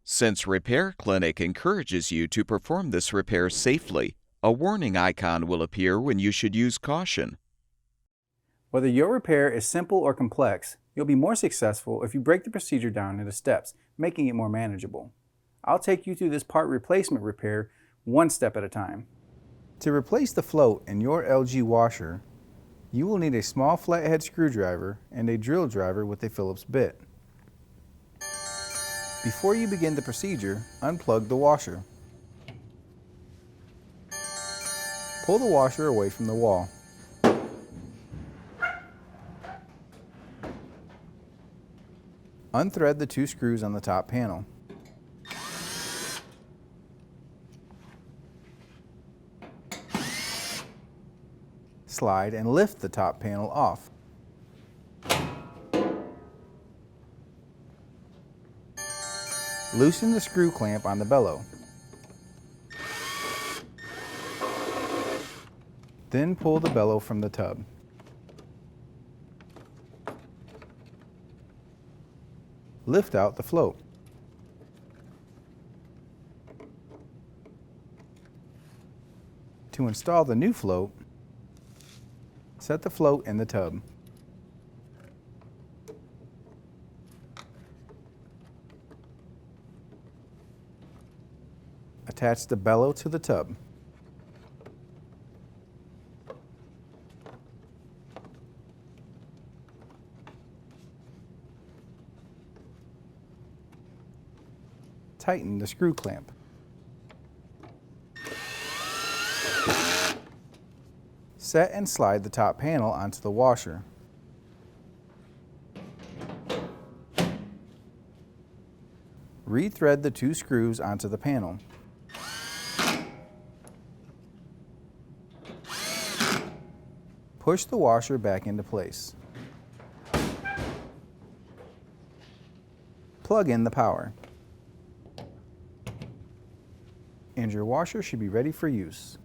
Since Repair Clinic encourages you to perform this repair safely, a warning icon will appear when you should use caution. Whether your repair is simple or complex, you'll be more successful if you break the procedure down into steps, making it more manageable. I'll take you through this part replacement repair one step at a time. To replace the float in your LG washer, you will need a small flathead screwdriver and a drill driver with a Phillips bit. Before you begin the procedure, unplug the washer. Pull the washer away from the wall. Unthread the 2 screws on the top panel. Slide and lift the top panel off. Loosen the screw clamp on the bellow. Then pull the bellow from the tub. Lift out the float. To install the new float, set the float in the tub. Attach the bellow to the tub. Tighten the screw clamp. Set and slide the top panel onto the washer. Rethread the 2 screws onto the panel. Push the washer back into place. Plug in the power. And your washer should be ready for use.